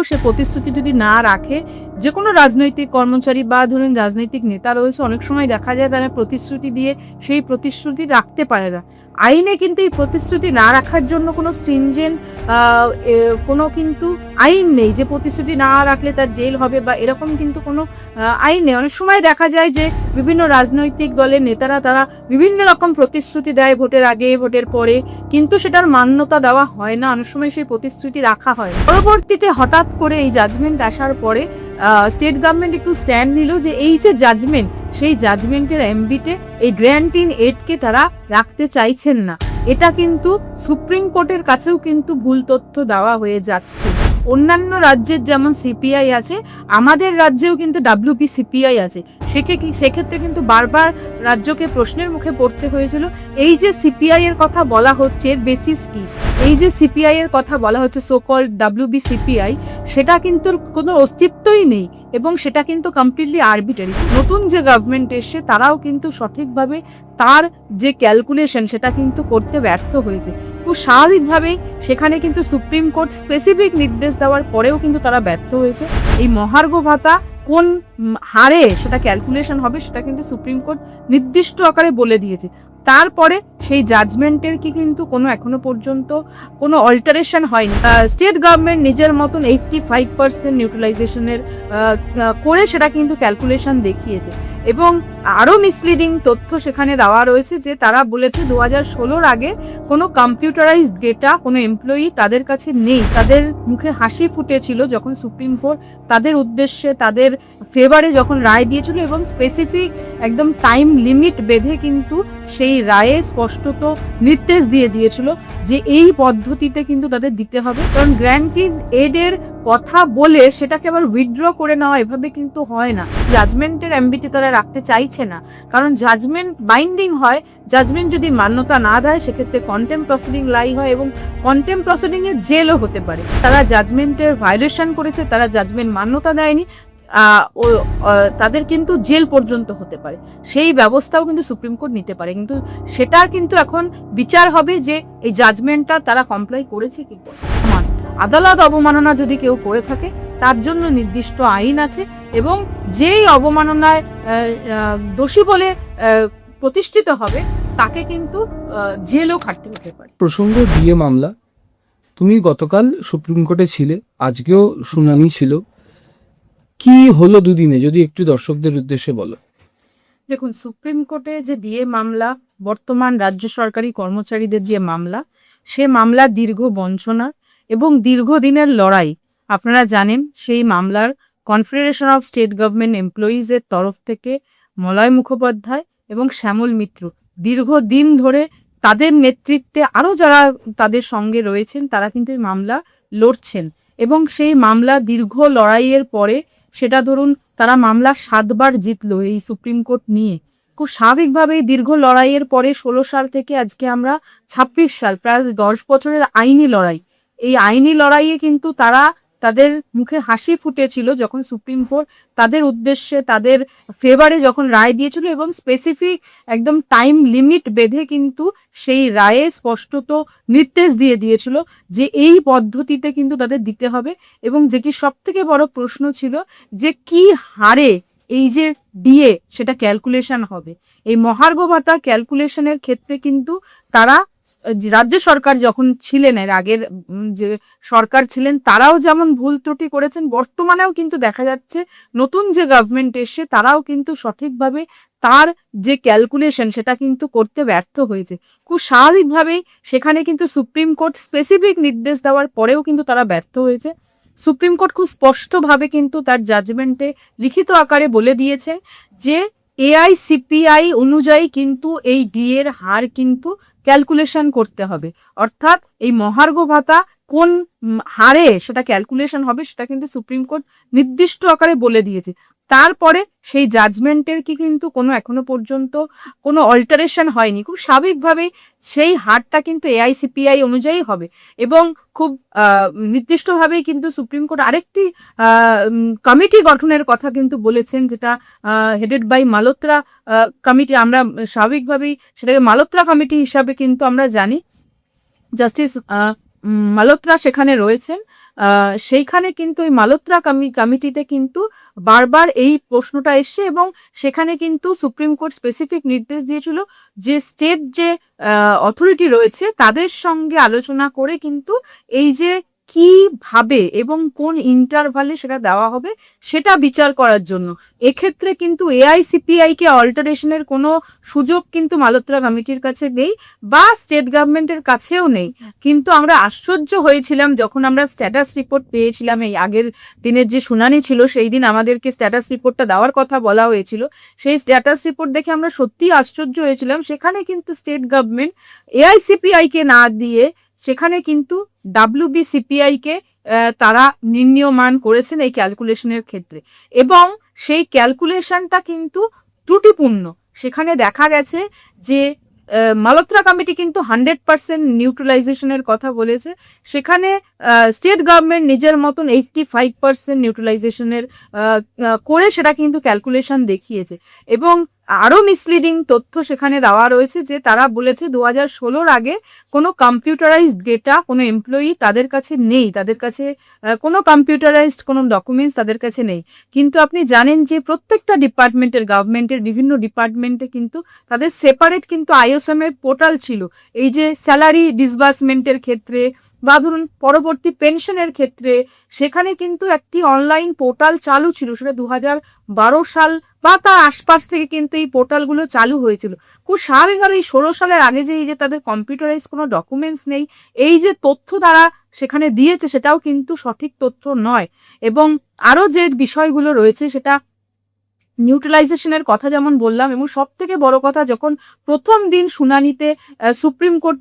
হলেও সে প্রতিশ্রুতি যদি না রাখে, যে কোনো রাজনৈতিক কর্মচারী বা ধরুন রাজনৈতিক নেতা রয়েছে, অনেক সময় দেখা যায় তারা প্রতিশ্রুতি দিয়ে সেই প্রতিশ্রুতি রাখতে পারে না। আইনে কিন্তু এই প্রতিশ্রুতি না রাখার জন্য কোনো স্ট্রিনজেন্ট কোনো কিন্তু আইন নেই যে প্রতিশ্রুতি না রাখলে তার জেল হবে বা এরকম কিন্তু কোনো আইন নেই। অনেক সময় দেখা যায় যে বিভিন্ন রাজনৈতিক দলের নেতারা তারা বিভিন্ন রকম প্রতিশ্রুতি দেয় ভোটের আগে ভোটের পরে, কিন্তু সেটার মান্যতা দেওয়া হয় না, অনেক সময় সেই প্রতিশ্রুতি রাখা হয়। পরবর্তীতে হঠাৎ করে এই জাজমেন্ট আসার পরে স্টেট গভর্নমেন্ট একটু স্ট্যান্ড নিল যে এই যে জাজমেন্ট, সেই জাজমেন্টের এমবিতে এই গ্র্যান্ট ইন এডকে তারা রাখতে চাইছেন না। এটা কিন্তু সুপ্রিম কোর্টের কাছেও কিন্তু ভুল তথ্য দেওয়া হয়ে যাচ্ছে। অন্যান্য রাজ্যের যেমন সিপিআই আছে, আমাদের রাজ্যেও কিন্তু ডাব্লিউপি সিপিআই আছে। সেক্ষেত্রে কিন্তু বারবার রাজ্যকে প্রশ্নের মুখে পড়তে হয়েছিল, এই যে সিপিআই এর কথা বলা হচ্ছে এর বেসিস কি? এই যে সিপিআই এর কথা বলা হচ্ছে সো-কল্ড ডাব্লিউবি সিপিআই, সেটা কিন্তু কোনো অস্তিত্বই নেই এবং সেটা কিন্তু কমপ্লিটলি আরবিটারি। নতুন যে গভর্নমেন্ট এসছে তারাও কিন্তু সঠিকভাবে তার যে ক্যালকুলেশন সেটা কিন্তু করতে ব্যর্থ হয়েছে। খুব স্বাভাবিকভাবেই সেখানে কিন্তু সুপ্রিম কোর্ট স্পেসিফিক নির্দেশ দেওয়ার পরেও কিন্তু তারা ব্যর্থ হয়েছে। এই মহার্ঘ ভাতা কোন হারে সেটা ক্যালকুলেশন হবে সেটা কিন্তু সুপ্রিম কোর্ট নির্দিষ্ট আকারে বলে দিয়েছে। তারপরে সেই জাজমেন্টের কি কিন্তু কোনো এখনো পর্যন্ত কোনো অল্টারেশন হয়নি। স্টেট গভর্নমেন্ট নিজের মতন 85% নিউট্রালাইজেশনের করে সেটা কিন্তু ক্যালকুলেশন দেখিয়েছে এবং আরও মিসলিডিং তথ্য সেখানে দেওয়া রয়েছে যে তারা বলেছে 2016-র আগে কোনো কম্পিউটারাইজ ডেটা কোনো এমপ্লয়ি তাদের কাছে নেই। তাদের মুখে হাসি ফুটেছিল যখন সুপ্রিম কোর্ট তাদের উদ্দেশ্যে তাদের ফেভারে যখন রায় দিয়েছিল এবং স্পেসিফিক একদম টাইম লিমিট বেঁধে কিন্তু সেই রায়ে স্পষ্টত নির্দেশ দিয়ে দিয়েছিল যে এই পদ্ধতিতে কিন্তু তাদের দিতে হবে। কারণ গ্র্যান্টেড এডের কথা বলে সেটাকে আবার উইথড্র করে নেওয়া এভাবে কিন্তু হয় না। জাজমেন্টের এমবিটি তারা রাখতে চাইছে না, কারণ জাজমেন্ট বাইন্ডিং হয়। জাজমেন্ট যদি মান্যতা না দেয় সেক্ষেত্রে কন্টেম্প প্রসিডিং লাই হয় এবং কন্টেম্প প্রসিডিং এ জেলও হতে পারে। তারা জাজমেন্টের ভায়োলেশন করেছে, তারা জাজমেন্ট মান্যতা দেয়নি, তাদের কিন্তু জেল পর্যন্ত হতে পারে। সেই ব্যবস্থাও কিন্তু সুপ্রিম কোর্ট নিতে পারে, কিন্তু সেটার কিন্তু এখন বিচার হবে যে এই জাজমেন্টটা তারা কমপ্লাই করেছে কি। আদালত অবমাননা যদি কেউ করে থাকে তার জন্য নির্দিষ্ট আইন আছে এবং যেই অবমাননায় দোষী বলে প্রতিষ্ঠিত হবে তাকে কিন্তু জেলও খাটতে হতে পারে। প্রসঙ্গ ডিএ মামলা, তুমি গতকাল সুপ্রিম কোর্টে ছিলে, আজকেও শুনানি ছিল, কি হলো দুদিনে যদি একটু দর্শকদের উদ্দেশ্যে বলো। দেখুন, সুপ্রিম কোর্টে যে ডিএ মামলা, বর্তমান রাজ্য সরকারি কর্মচারীদের যে মামলা, সে মামলা দীর্ঘ বঞ্চনা এবং দীর্ঘদিনের লড়াই। আপনারা জানেন সেই মামলার কনফেডারেশন অফ স্টেট গভর্নমেন্ট এমপ্লয়িজের তরফ থেকে মলয় মুখোপাধ্যায় এবং শ্যামল মিত্র দীর্ঘদিন ধরে তাদের নেতৃত্বে আরও যারা তাদের সঙ্গে রয়েছেন তারা কিন্তু এই মামলা লড়ছেন এবং সেই মামলা দীর্ঘ লড়াইয়ের পরে সেটা ধরুন তারা মামলা 7বার জিতলো এই সুপ্রিম কোর্ট নিয়ে। খুব স্বাভাবিকভাবেই দীর্ঘ লড়াইয়ের পরে 16 সাল থেকে আজকে আমরা 26 সাল, প্রায় 10 বছরের আইনি লড়াই। এই আইনি লড়াইয়ে কিন্তু তারা তাদের মুখে হাসি ফুটেছিল যখন সুপ্রিম কোর্ট তাদের উদ্দেশ্যে তাদের ফেভারে যখন রায় দিয়েছিল এবং স্পেসিফিক একদম টাইম লিমিট বেঁধে কিন্তু সেই রায়ে স্পষ্টত নির্দেশ দিয়ে দিয়েছিল যে এই পদ্ধতিতে কিন্তু তাদের দিতে হবে। এবং যেটি সব থেকে বড় প্রশ্ন ছিল যে কি হারে এই যে ডিএ সেটা ক্যালকুলেশন হবে। এই মহার্ঘ ভাতা ক্যালকুলেশনের ক্ষেত্রে কিন্তু তারা রাজ্য সরকার যখন ছিলেন, এর আগের যে সরকার ছিলেন তারাও যেমন ভুল ত্রুটি করেছেন, বর্তমানেও কিন্তু দেখা যাচ্ছে নতুন যে গভর্নমেন্ট এসছে তারাও কিন্তু সঠিকভাবে তার যে ক্যালকুলেশন সেটা কিন্তু করতে ব্যর্থ হয়েছে। খুব স্বাভাবিকভাবেই সেখানে কিন্তু সুপ্রিম কোর্ট স্পেসিফিক নির্দেশ দেওয়ার পরেও কিন্তু তারা ব্যর্থ হয়েছে। সুপ্রিম কোর্ট খুব স্পষ্টভাবে কিন্তু তার জাজমেন্টে লিখিত আকারে বলে দিয়েছে যে এআইসিপিআই অনুযায়ী কিন্তু এই ডিএর হার কিন্তু ক্যালকুলেশন করতে হবে, অর্থাৎ এই মহার্ঘ ভাতা কোন হারে সেটা ক্যালকুলেশন হবে সেটা কিন্তু সুপ্রিম কোর্ট নির্দিষ্ট আকারে বলে দিয়েছে। তারপরে সেই জাজমেন্টের কি কিন্তু কোনো এখনো পর্যন্ত কোনো অল্টারেশন হয়নি। খুব স্বাভাবিকভাবেই সেই হারটা কিন্তু এআইসিপিআই অনুযায়ী হবে এবং খুব নির্দিষ্টভাবেই কিন্তু সুপ্রিম কোর্ট আরেকটি কমিটি গঠনের কথা কিন্তু বলেছেন, যেটা হেডেড বাই মালহোত্রা কমিটি। আমরা স্বাভাবিকভাবেই সেটাকে মালহোত্রা কমিটি হিসাবে কিন্তু আমরা জানি। জাস্টিস মালহোত্রা সেখানে রয়েছেন, সেইখানে কিন্তু ওই মালহোত্রা কমিটিতে কিন্তু বারবার এই প্রশ্নটা এসছে এবং সেখানে কিন্তু সুপ্রিম কোর্ট স্পেসিফিক নির্দেশ দিয়েছিল যে স্টেট যে অথরিটি রয়েছে তাদের সঙ্গে আলোচনা করে কিন্তু এই যে কিভাবে এবং কোন ইন্টারভালে সেটা দেওয়া হবে সেটা বিচার করার জন্য। এক্ষেত্রে কিন্তু এআইসিপিআই কে অল্টারেশনের কোনো সুযোগ কিন্তু মালহোত্রা কমিটির কাছে নেই বা স্টেট গভর্নমেন্টের কাছেও নেই। কিন্তু আমরা আশ্চর্য হয়েছিলাম যখন আমরা স্ট্যাটাস রিপোর্ট পেয়েছিলাম, এই আগের দিনের যে শুনানি ছিল সেই দিন আমাদেরকে স্ট্যাটাস রিপোর্টটা দেওয়ার কথা বলা হয়েছিল। সেই স্ট্যাটাস রিপোর্ট দেখে আমরা সত্যিই আশ্চর্য হয়েছিলাম। সেখানে কিন্তু স্টেট গভর্নমেন্ট এআইসিপিআই কে না দিয়ে সেখানে কিন্তু ডাব্লিউবিসিপিআই কে তারা নির্ণীয়মান করেছেন এই ক্যালকুলেশনের ক্ষেত্রে, এবং সেই ক্যালকুলেশনটা কিন্তু ত্রুটিপূর্ণ। সেখানে দেখা গেছে যে মালহোত্রা কমিটি কিন্তু 100% নিউট্রালাইজেশনের কথা বলেছে, সেখানে স্টেট গভর্নমেন্ট নিজের মতন 85% নিউট্রালাইজেশনের করে সেটা কিন্তু ক্যালকুলেশন দেখিয়েছে। এবং আরো মিসলিডিং তথ্য সেখানে দেওয়া রয়েছে যে তারা বলেছে 2016-র আগে কোনো কম্পিউটারাইজড ডেটা কোনো এমপ্লয়ি তাদের কাছে নেই, তাদের কাছে কোনো কম্পিউটারাইজড কোনো ডকুমেন্টস তাদের কাছে নেই। কিন্তু আপনি জানেন যে প্রত্যেকটা ডিপার্টমেন্টের, গভর্নমেন্টের বিভিন্ন ডিপার্টমেন্টে কিন্তু তাদের সেপারেট কিন্তু আইওএসএম এর পোর্টাল ছিল। এই যে স্যালারি ডিসবার্সমেন্টের ক্ষেত্রে বা ধরুন পরবর্তী পেনশনের ক্ষেত্রে সেখানে কিন্তু একটি অনলাইন পোর্টাল চালু ছিল, সেটা 2012 সাল বা তার আশপাশ থেকে কিন্তু এই পোর্টালগুলো চালু হয়েছিল। খুব স্বাভাবিকভাবে এই 16 সালের আগে যে এই যে তাদের কম্পিউটারাইজ কোনো ডকুমেন্টস নেই, এই যে তথ্য তারা সেখানে দিয়েছে সেটাও কিন্তু সঠিক তথ্য নয়। এবং আরো যে বিষয়গুলো রয়েছে সেটা নিউট্রালাইজেশনের কথা যেমন বললাম, এবং সব থেকে বড় কথা যখন প্রথম দিন শুনানিতে সুপ্রিম কোর্ট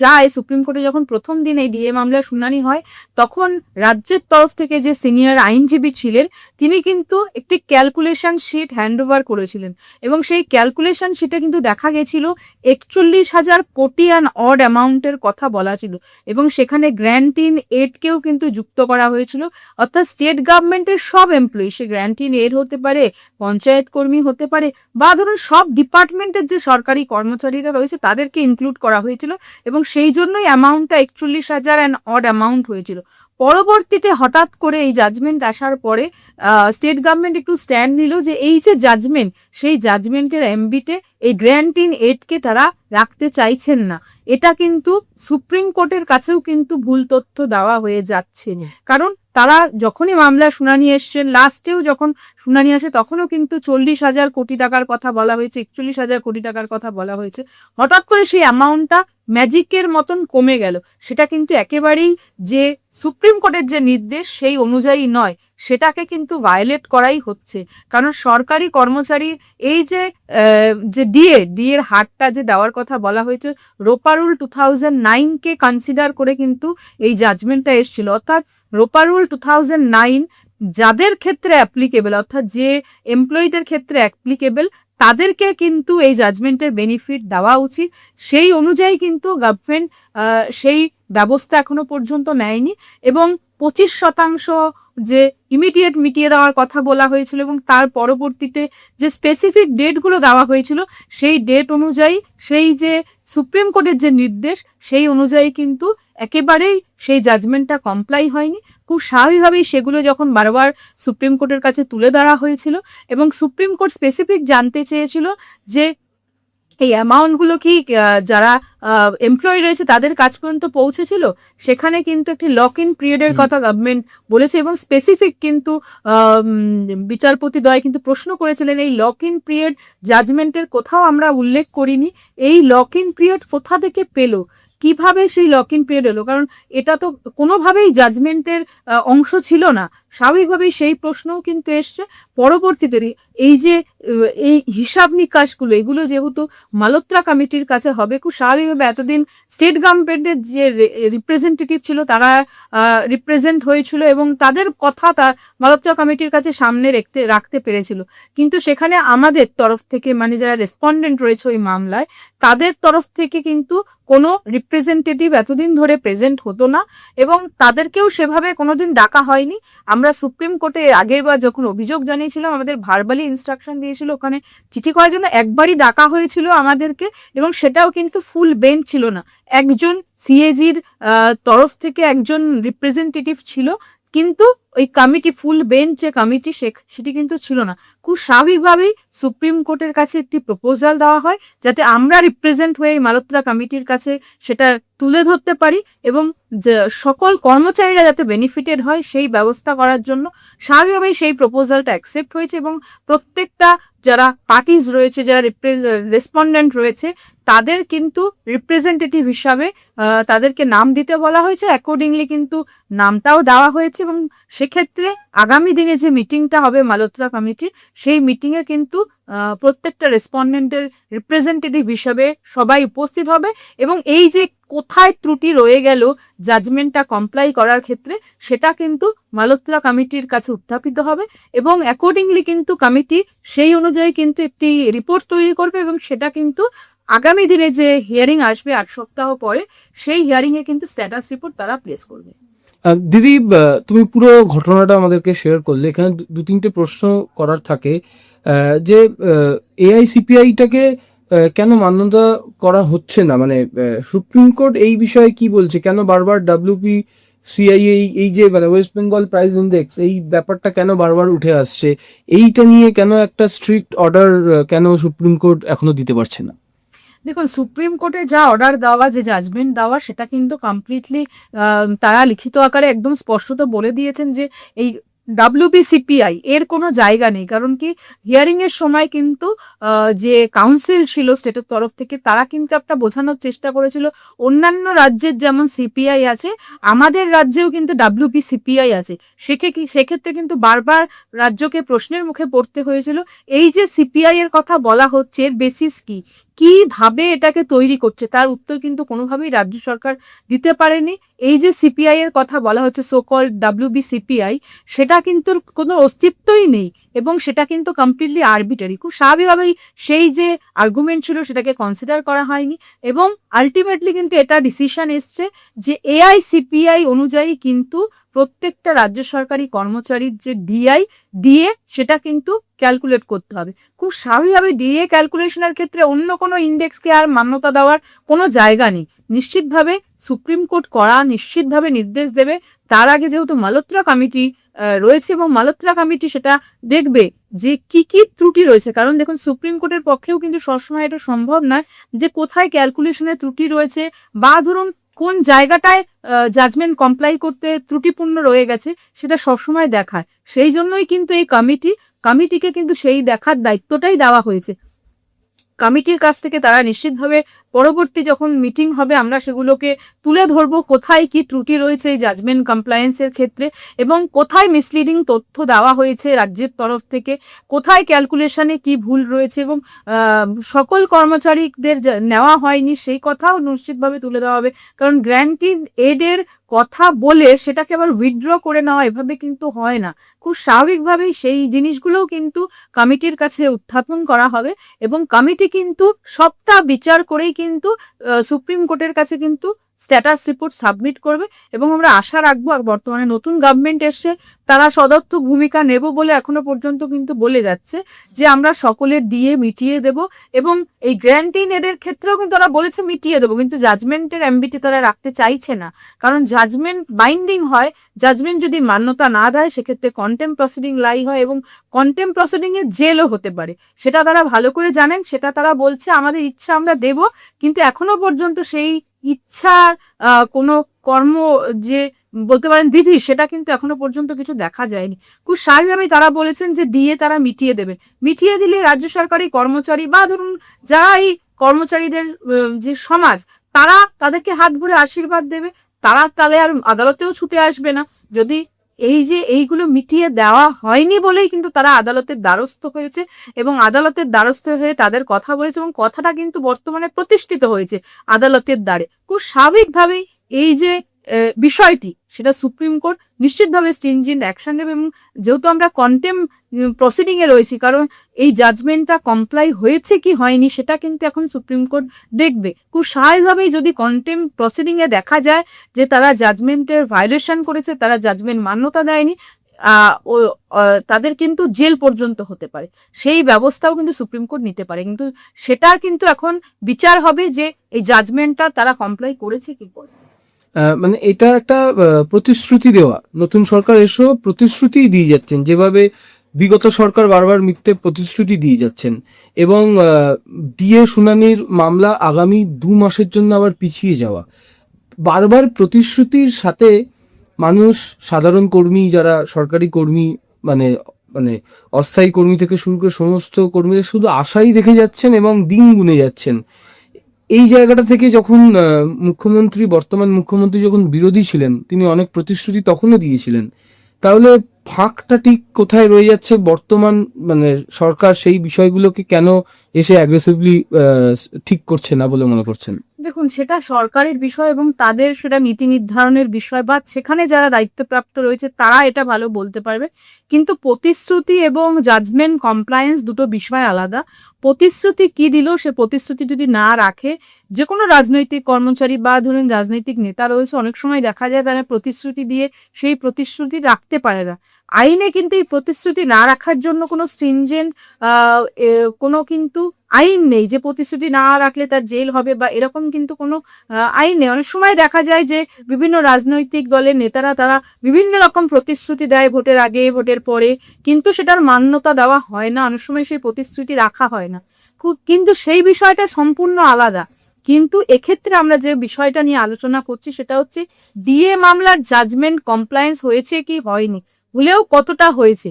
যায়, সুপ্রিম কোর্টে যখন প্রথম দিন এই ডিএ মামলার শুনানি হয় তখন রাজ্যের তরফ থেকে যে সিনিয়র আইনজীবী ছিলেন তিনি কিন্তু একটি ক্যালকুলেশন শিট হ্যান্ড ওভার করেছিলেন, এবং সেই ক্যালকুলেশন শিটে কিন্তু দেখা গেছিল 41,000 কোটি অ্যান্ড অড অ্যামাউন্টের কথা বলা ছিল, এবং সেখানে গ্র্যান্ট ইন এডকেও কিন্তু যুক্ত করা হয়েছিল। অর্থাৎ স্টেট গভর্নমেন্টের সব employee, say grant in add হতে পারে, পঞ্চায়েত কর্মী হতে পারে, বা ধরুন সব ডিপার্টমেন্টের যে সরকারি কর্মচারীরা রয়েছে তাদেরকে ইনক্লুড করা হয়েছিল, এবং সেই জন্যই অ্যামাউন্টটা 41,000 অ্যান্ড অড অ্যামাউন্ট হয়েছিল। পরবর্তীতে হঠাৎ করে এই জাজমেন্ট আসার পরে স্টেট গভর্নমেন্ট একটু স্ট্যান্ড নিল যে এই যে জাজমেন্ট, সেই জাজমেন্টের এমবিতে এই গ্র্যান্ট ইন এডকে তারা রাখতে চাইছেন না। এটা কিন্তু সুপ্রিম কোর্টের কাছেও কিন্তু ভুল তথ্য দেওয়া হয়ে যাচ্ছে, কারণ তারা যখনই মামলা শুনানি এসছেন, লাস্টেও যখন শুনানি আসে তখনও কিন্তু 40,000 কোটি টাকার কথা বলা হয়েছে, 41,000 কোটি টাকার কথা বলা হয়েছে। হঠাৎ করে সেই অ্যামাউন্টটা ম্যাজিকের মতন কমে গেল, সেটা কিন্তু একেবারেই যে সুপ্রিম কোর্টের যে নির্দেশ সেই অনুযায়ী নয়, সেটাকে কিন্তু ভায়োলেট করাই হচ্ছে। কারণ সরকারি কর্মচারী এই যে ডিএ এর হারটা যে দেওয়ার কথা বলা হয়েছে, রোপা রুল 2009-কে কনসিডার করে কিন্তু এই জাজমেন্টটা এসেছিল। অর্থাৎ রোপা রুল 2009 যাদের ক্ষেত্রে অ্যাপ্লিকেবল, অর্থাৎ যে এমপ্লয়ীদের ক্ষেত্রে অ্যাপ্লিকেবল তাদেরকে কিন্তু এই জাজমেন্টের বেনিফিট দেওয়া উচিত। সেই অনুযায়ী কিন্তু গভর্নমেন্ট সেই ব্যবস্থা এখনো পর্যন্ত নেয়নি, এবং 25% যে ইমিডিয়েট মিটিয়ে দেওয়ার কথা বলা হয়েছিল এবং তার পরবর্তীতে যে স্পেসিফিক ডেটগুলো দেওয়া হয়েছিল সেই ডেট অনুযায়ী সেই যে সুপ্রিম কোর্টের যে নির্দেশ সেই অনুযায়ী কিন্তু একেবারেই সেই জাজমেন্টটা কমপ্লাই হয়নি। খুব স্বাভাবিকভাবেই সেগুলো যখন বারবার সুপ্রিম কোর্টের কাছে তুলে ধরা হয়েছিল এবং সুপ্রিম কোর্ট স্পেসিফিক জানতে চেয়েছিল যে এই অ্যামাউন্টগুলো কি যারা এমপ্লয়ি রয়েছে তাদের কাছ পর্যন্ত পৌঁছেছিল, সেখানে কিন্তু একটি লক ইন পিরিয়ডের কথা গভর্নমেন্ট বলেছে, এবং স্পেসিফিক কিন্তু বিচারপতিদ্বয় কিন্তু প্রশ্ন করেছিলেন এই লক ইন পিরিয়ড জাজমেন্টের কোথাও আমরা উল্লেখ করিনি, এই লক ইন পিরিয়ড কোথা থেকে পেলো, কিভাবে সেই লক ইন পিরিয়ড এলো, কারণ এটা তো কোনোভাবেই জাজমেন্টের অংশ ছিল না। স্বাভাবিকভাবেই সেই প্রশ্নও কিন্তু এসছে পরবর্তীতে। এই যে এই হিসাব নিকাশগুলো এগুলো যেহেতু মালহোত্রা কমিটির কাছে হবে, খুব স্বাভাবিকভাবে এতদিন স্টেট গভর্নমেন্টের যে রিপ্রেজেন্টেটিভ ছিল তারা রিপ্রেজেন্ট হয়েছিল এবং তাদের কথা মালহোত্রা কমিটির কাছে সামনে রাখতে পেরেছিল, কিন্তু সেখানে আমাদের তরফ থেকে মানে যারা রেসপন্ডেন্ট রয়েছে ওই মামলায় তাদের তরফ থেকে কিন্তু কোনো রিপ্রেজেন্টেটিভ এতদিন ধরে প্রেজেন্ট হতো না এবং তাদেরকেও সেভাবে কোনোদিন ডাকা হয়নি। আমরা আমরা সুপ্রিম কোর্টে আগের বার যখন অভিযোগ জানিয়েছিলাম, আমাদের ভার্বালি ইনস্ট্রাকশন দিয়েছিল, ওখানে চিঠি করার জন্য একবারই ডাকা হয়েছিল আমাদেরকে, এবং সেটাও কিন্তু ফুল বেঞ্চ ছিল না। একজন সিএজির তরফ থেকে একজন রিপ্রেজেন্টেটিভ ছিল, কিন্তু ওই কমিটি, ফুল বেঞ্চ যে কমিটি সেটি কিন্তু ছিল না। খুব স্বাভাবিকভাবেই সুপ্রিম কোর্টের কাছে একটি প্রপোজাল দেওয়া হয়, যাতে আমরা রিপ্রেজেন্ট হয়ে মালহোত্রা কমিটির কাছে সেটা তুলে ধরতে পারি, এবং সকল কর্মচারীরা যাতে বেনিফিটেড হয় সেই ব্যবস্থা করার জন্য স্বাভাবিকভাবেই সেই প্রপোজালটা অ্যাকসেপ্ট হয়েছে। এবং প্রত্যেকটা যারা পার্টিজ রয়েছে, যারা রেসপন্ডেন্ট রয়েছে, তাদের কিন্তু রিপ্রেজেন্টেটিভ হিসাবে তাদেরকে নাম দিতে বলা হয়েছে। অ্যাকর্ডিংলি কিন্তু নামটাও দেওয়া হয়েছে, এবং সেক্ষেত্রে আগামী দিনে যে মিটিংটা হবে মালহোত্রা কমিটির, সেই মিটিংয়ে কিন্তু প্রত্যেকটা রেসপন্ডেন্টের রিপ্রেজেন্টেটিভ হিসাবে সবাই উপস্থিত হবে, এবং এই যে কোথায় ত্রুটি রয়ে গেল জাজমেন্টটা কমপ্লাই করার ক্ষেত্রে, সেটা কিন্তু মালহোত্রা কমিটির কাছে উত্থাপিত হবে, এবং অ্যাকর্ডিংলি কিন্তু কমিটি সেই অনুযায়ী কিন্তু একটি রিপোর্ট তৈরি করবে, এবং সেটা কিন্তু আগামী দিনে যে হিয়ারিং আসবে 8 সপ্তাহ পরে, সেই হিয়ারিংয়ে কিন্তু স্ট্যাটাস রিপোর্ট তারা প্লেস করবে। দিদি, তুমি পুরো ঘটনাটা আমাদেরকে শেয়ার করলে। এখানে দু তিনটে প্রশ্ন করার থাকে, যে এআইসিপিআইটাকে কেন মান্যতা করা হচ্ছে না, মানে সুপ্রিম কোর্ট এই বিষয়ে কি বলছে, কেন বারবার WPCI এই যে মানে ওয়েস্ট বেঙ্গল প্রাইস ইন্ডেক্স, এই ব্যাপারটা কেন বারবার উঠে আসছে, এইটা নিয়ে কেন একটা স্ট্রিক্ট অর্ডার কেন সুপ্রিম কোর্ট এখনো দিতে পারছে না? দেখুন, সুপ্রিম কোর্টে যা অর্ডার দেওয়া, যে জাজমেন্ট দেওয়া, সেটা কিন্তু কমপ্লিটলি তারা লিখিত আকারে একদম স্পষ্টত বলে দিয়েছেন যে এই WBCPI এর কোনো জায়গা নেই। কারণ কি, হিয়ারিং এর সময় কিন্তু যে কাউন্সিল ছিল স্টেটের তরফ থেকে, তারা কিন্তু একটা বোঝানোর চেষ্টা করেছিল অন্যান্য রাজ্যের যেমন সিপিআই আছে, আমাদের রাজ্যেও কিন্তু WBCPI আছে। সেক্ষেত্রে কিন্তু বারবার রাজ্যকে প্রশ্নের মুখে পড়তে হয়েছিল, এই যে সিপিআই এর কথা বলা হচ্ছে, এর বেসিস কি, কিভাবে এটাকে তৈরি করছে, তার উত্তর কিন্তু কোনোভাবেই রাজ্য সরকার দিতে পারেনি। এই যে সিপিআই এর কথা বলা হচ্ছে, সোকল WBCPI, সেটা কিন্তু কোনো অস্তিত্বই নেই, এবং সেটা কিন্তু কমপ্লিটলি আরবিটারি। খুব স্বাভাবিকভাবেই সেই যে আর্গুমেন্ট ছিল সেটাকে কনসিডার করা হয়নি, এবং আলটিমেটলি কিন্তু এটা ডিসিশন এসছে যে এআইসিপিআই অনুযায়ী কিন্তু প্রত্যেকটা রাজ্য সরকারি কর্মচারীর যে ডিএ সেটা কিন্তু ক্যালকুলেট করতে হবে। খুব স্বাভাবিকভাবে ডিএ ক্যালকুলেশনের ক্ষেত্রে অন্য কোনো ইন্ডেক্সকে আর মান্যতা দেওয়ার কোনো জায়গা নেই। নিশ্চিতভাবে সুপ্রিম কোর্ট করা নিশ্চিতভাবে নির্দেশ দেবে। তার আগে যেহেতু মালহোত্রা কমিটি রয়েছে, এবং মালহোত্রা কমিটি সেটা দেখবে যে কি কি ত্রুটি রয়েছে। কারণ দেখুন, সুপ্রিম কোর্টের পক্ষেও কিন্তু সবসময় এটা সম্ভব নয় যে কোথায় ক্যালকুলেশনের ত্রুটি রয়েছে, বা ধরুন কোন জায়গাটায় জাজমেন্ট কমপ্লাই করতে ত্রুটিপূর্ণ রয়ে গেছে, সেটা সবসময় দেখায়। সেই জন্যই কিন্তু এই কমিটিকে কিন্তু সেই দেখার দায়িত্বটাই দেওয়া হয়েছে। কমিটির কাছ থেকে তারা নিশ্চিতভাবে পরবর্তী যখন মিটিং হবে, আমরা সেগুলোকে তুলে ধরবো, কোথায় কি ত্রুটি রয়েছে এই জাজমেন্ট কমপ্লায়েন্সের ক্ষেত্রে, এবং কোথায় মিসলিডিং তথ্য দেওয়া হয়েছে রাজ্যের তরফ থেকে, কোথায় ক্যালকুলেশনে কি ভুল রয়েছে, এবং সকল কর্মচারীদের নেওয়া হয়নি সেই কথাও নিশ্চিতভাবে তুলে দেওয়া হবে। কারণ গ্র্যান্টিড এডের কথা বলে সেটাকে আবার উইথড্র করে নেওয়া এভাবে কিন্তু হয় না। খুব স্বাভাবিকভাবেই সেই জিনিসগুলোও কিন্তু কমিটির কাছে উত্থাপন করা হবে, এবং কমিটি কিন্তু সবটা বিচার করেই কিন্তু সুপ্রিম কোর্টের কাছে কিন্তু স্ট্যাটাস রিপোর্ট সাবমিট করবে। এবং আমরা আশা রাখবো, আর বর্তমানে নতুন গভর্নমেন্ট এসে তারা সদর্থক ভূমিকা নেব বলে এখনো পর্যন্ত কিন্তু বলে যাচ্ছে যে আমরা সকলের ডিএ মিটিয়ে দেব, এবং এই গ্র্যান্টিং এডের ক্ষেত্রেও কিন্তু তারা বলেছে মিটিয়ে দেবো, কিন্তু জাজমেন্টের অ্যাম্বিটি তারা রাখতে চাইছে না। কারণ জাজমেন্ট বাইন্ডিং হয়, জাজমেন্ট যদি মান্যতা না দেয় সেক্ষেত্রে কন্টেম্প প্রসিডিং লাই হয়, এবং কন্টেম্প প্রসিডিং এ জেলও হতে পারে। সেটা তারা ভালো করে জানেন, সেটা তারা বলছে আমাদের ইচ্ছা আমরা দেব, কিন্তু এখনো পর্যন্ত সেই ইচ্ছার কোনো কর্ম যে বলতে পারেন বিধি, সেটা কিন্তু এখনো পর্যন্ত কিছু দেখা যায়নি। খুব স্বাভাবিকভাবেই তারা বলেছেন যে ডিএ তারা মিটিয়ে দেবে। মিটিয়ে দিলে রাজ্য সরকারি কর্মচারী বা ধরুন যারা এই কর্মচারীদের যে সমাজ, তারা তাদেরকে হাত ভরে আশীর্বাদ দেবে, তারা তাহলে আর আদালতেও ছুটে আসবে না। যদি এই যে এইগুলো মিটিয়ে দেওয়া হয়নি বলেই কিন্তু তারা আদালতের দ্বারস্থ হয়েছে, এবং আদালতের দ্বারস্থ হয়ে তাদের কথা বলেছে, এবং কথাটা কিন্তু বর্তমানে প্রতিষ্ঠিত হয়েছে আদালতের দ্বারে। খুব স্বাভাবিকভাবেই এই যে বিষয়টি, সেটা সুপ্রিম কোর্ট নিশ্চিতভাবে স্ট্রিনজেন্ট অ্যাকশন নেবে। এবং যেহেতু আমরা কন্টেম্প প্রসিডিং এ রয়েছি, কারণ এই জাজমেন্টটা কমপ্লাই হয়েছে কি হয়নি সেটা কিন্তু এখন সুপ্রিম কোর্ট দেখবে। খুব স্বাভাবিকভাবেই যদি কন্টেম্প প্রসিডিং এ দেখা যায় যে তারা জাজমেন্টের ভায়োলেশন করেছে, তারা জাজমেন্ট মান্যতা দেয়নি, তাদের কিন্তু জেল পর্যন্ত হতে পারে, সেই ব্যবস্থাও কিন্তু সুপ্রিম কোর্ট নিতে পারে। কিন্তু সেটার কিন্তু এখন বিচার হবে যে এই জাজমেন্টটা তারা কমপ্লাই করেছে কি করে। মানে এটা একটা প্রতিশ্রুতি দেওয়া, নতুন সরকার এসেও প্রতিশ্রুতি দিয়ে যাচ্ছেন, যেভাবে বিগত সরকার বারবার মিথ্যে প্রতিশ্রুতি দিয়ে যাচ্ছেন, এবং দিয়ে শুনানির মামলা আগামী 2 মাসের জন্য আবার পিছিয়ে যাওয়া। বারবার প্রতিশ্রুতির সাথে মানুষ, সাধারণ কর্মী, যারা সরকারি কর্মী, মানে মানে অস্থায়ী কর্মী থেকে শুরু করে সমস্ত কর্মীরা শুধু আশাই দেখে যাচ্ছেন এবং দিন গুনে যাচ্ছেন। এই জায়গাটা থেকে যখন মুখ্যমন্ত্রী, বর্তমান মুখ্যমন্ত্রী যখন বিরোধী ছিলেন, তিনি অনেক প্রতিশ্রুতি তখনও দিয়েছিলেন। তাহলে ফাঁকটা ঠিক কোথায় রয়ে যাচ্ছে বর্তমান মানে সরকার সেই বিষয়গুলোকে কেন এসে অ্যাগ্রেসিভলি ঠিক করছে না বলে মনে করছেন? দেখুন, সেটা সরকারের বিষয় এবং তাদের সেটা নীতি নির্ধারণের বিষয়, বা সেখানে যারা দায়িত্বপ্রাপ্ত রয়েছে তারা এটা ভালো বলতে পারবে। কিন্তু প্রতিশ্রুতি এবং জাজমেন্ট কমপ্লায়েন্স দুটো বিষয় আলাদা। প্রতিশ্রুতি কি দিল, সে প্রতিশ্রুতি যদি না রাখে, যে কোনো রাজনৈতিক কর্মচারী বা ধরুন রাজনৈতিক নেতা রয়েছে, অনেক সময় দেখা যায় তারা প্রতিশ্রুতি দিয়ে সেই প্রতিশ্রুতি রাখতে পারে না। আইনে কিন্তু এই প্রতিশ্রুতি না রাখার জন্য কোনো স্ট্রিনজেন্ট কোনো কিন্তু আইন নেই যে প্রতিশ্রুতি না রাখলে তার জেল হবে বা এরকম কিন্তু কোনো আইন নেই। অনেক সময় দেখা যায় যে বিভিন্ন রাজনৈতিক দলের নেতারা তারা বিভিন্ন রকম প্রতিশ্রুতি দেয় ভোটের আগে, ভোটের পরে, কিন্তু সেটার মান্যতা দেওয়া হয় না, অনেক সময় সেই প্রতিশ্রুতি রাখা হয় না। কিন্তু সেই বিষয়টা সম্পূর্ণ আলাদা। কিন্তু এক্ষেত্রে আমরা যে বিষয়টা নিয়ে আলোচনা করছি সেটা হচ্ছে ডিএ মামলার জাজমেন্ট কমপ্লায়েন্স হয়েছে কি হয়নি, হলেও কতটা হয়েছে,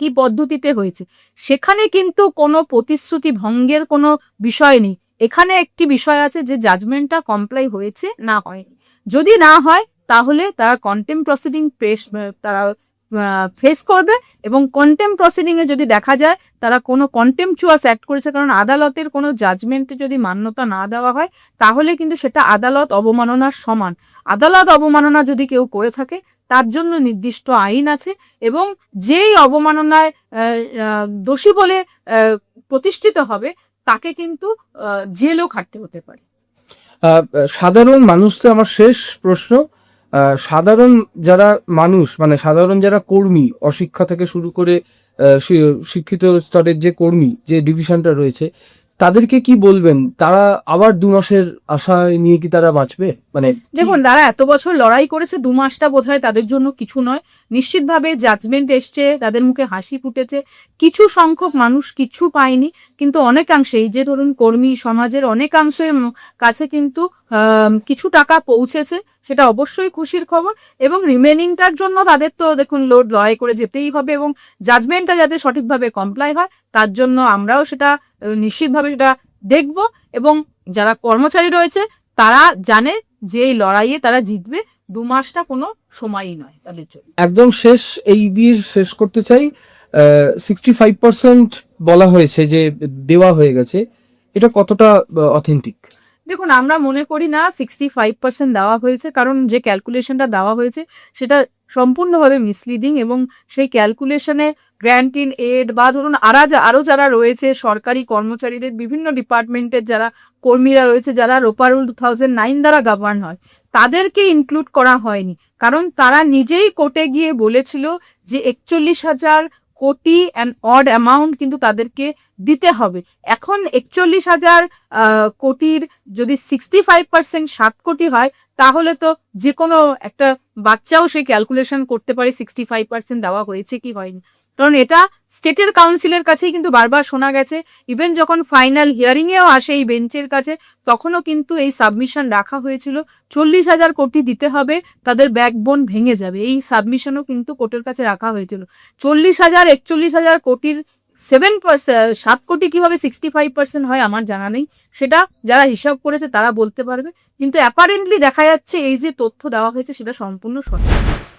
কি পদ্ধতিতে হয়েছে, সেখানে কিন্তু কোনো প্রতিশ্রুতি ভঙ্গের কোনো বিষয় নেই। এখানে একটি বিষয় আছে যে জাজমেন্টটা কমপ্লাই হয়েছে না হয়নি। যদি না হয় তাহলে তারা কন্টেম্প প্রসিডিং তারা ফেস করবে, এবং কন্টেম্প প্রসিডিং এ যদি দেখা যায় তারা কোনো কন্টেম্পচুয়াস অ্যাক্ট করেছে, কারণ আদালতের কোনো জাজমেন্টে যদি মান্যতা না দেওয়া হয় তাহলে কিন্তু সেটা আদালত অবমাননার সমান। আদালত অবমাননা যদি কেউ করে থাকে তার জন্য নির্দিষ্ট আইন আছে, এবং যেই অবমাননায় দোষী বলে প্রতিষ্ঠিত হবে তাকে কিন্তু জেলও খাটতে হতে পারে। সাধারণ মানুষ, তো আমার শেষ প্রশ্ন, সাধারণ যারা মানুষ, মানে সাধারণ যারা কর্মী, অশিক্ষা থেকে শুরু করে শিক্ষিত স্তরের যে কর্মী, যে ডিভিশনটা রয়েছে, তাদেরকে কি বলবেন? তারা আবার 2 মাসের আশা নিয়ে কি তারা বাঁচবে? মানে দেখুন, তারা এত বছর লড়াই করেছে, 2 মাসটা বোধহয় তাদের জন্য কিছু নয়। নিশ্চিতভাবে জাজমেন্ট এসছে, তাদের মুখে হাসি ফুটেছে, কিছু সংখ্যক মানুষ কিছু পায়নি, কিন্তু অনেকাংশেই যে ধরুন কর্মী সমাজের অনেকাংশের কাছে কিন্তু কিছু টাকা পৌঁছেছে, সেটা অবশ্যই খুশির খবর। এবং রিমেনিংটার জন্য তাদের তো দেখুন লড়াই করে যেতেই হবে, এবং জাজমেন্টটা যাতে সঠিকভাবে কমপ্লাই হয় তার জন্য আমরাও সেটা নিশ্চিতভাবে সেটা দেখব। এবং যারা কর্মচারী রয়েছে তারা জানে যে এই লড়াইয়ে তারা জিতবে, 2 মাসটা কোনো সময়ই নয় তাদের জন্য। একদম শেষ এই দিয়ে শেষ করতে চাই, 65% বলা হয়েছে যে দেওয়া হয়ে গেছে, এটা কতটা অথেন্টিক? দেখুন, আমরা মনে করি না 65% দেওয়া হয়েছে, কারণ যে ক্যালকুলেশনটা দেওয়া হয়েছে সেটা সম্পূর্ণভাবে মিসলিডিং, এবং সেই ক্যালকুলেশনে গ্র্যান্ট ইন এড বা ধরুন আরো যারা রয়েছে সরকারি কর্মচারীদের, বিভিন্ন ডিপার্টমেন্টের যারা কর্মীরা রয়েছে, যারা রোপা রুল 2009 দ্বারা গভর্ন হয়, তাদেরকে ইনক্লুড করা হয়নি। কারণ তারা নিজেই কোর্টে গিয়ে বলেছিল যে 41,000 কোটি অ্যান্ড অড অ্যামাউন্ট কিন্তু তাদেরকে দিতে হবে। এখন 41,000 কোটির যদি 65% 7 কোটি হয়, তাহলে তো যে কোনো একটা বাচ্চাও সেই ক্যালকুলেশন করতে পারে 65% দেওয়া হয়েছে কি হয়নি। কারণ এটা স্টেটের কাউন্সিলের কাছেই কিন্তু বারবার শোনা গেছে, ইভেন যখন ফাইনাল হিয়ারিং এও আসে এই বেঞ্চের কাছে, তখনও কিন্তু এই সাবমিশন রাখা হয়েছিল 40,000 কোটি দিতে হবে, তাদের ব্যাকবোন ভেঙে যাবে, এই সাবমিশনও কিন্তু কোর্টের কাছে রাখা হয়েছিল। 40,000 41,000 কোটির 7 কোটি কিভাবে 65% হয় আমার জানা নেই, সেটা যারা হিসাব করেছে তারা বলতে পারবে। কিন্তু অ্যাপারেন্টলি দেখা যাচ্ছে এই যে তথ্য দেওয়া হয়েছে সেটা সম্পূর্ণ সঠিক।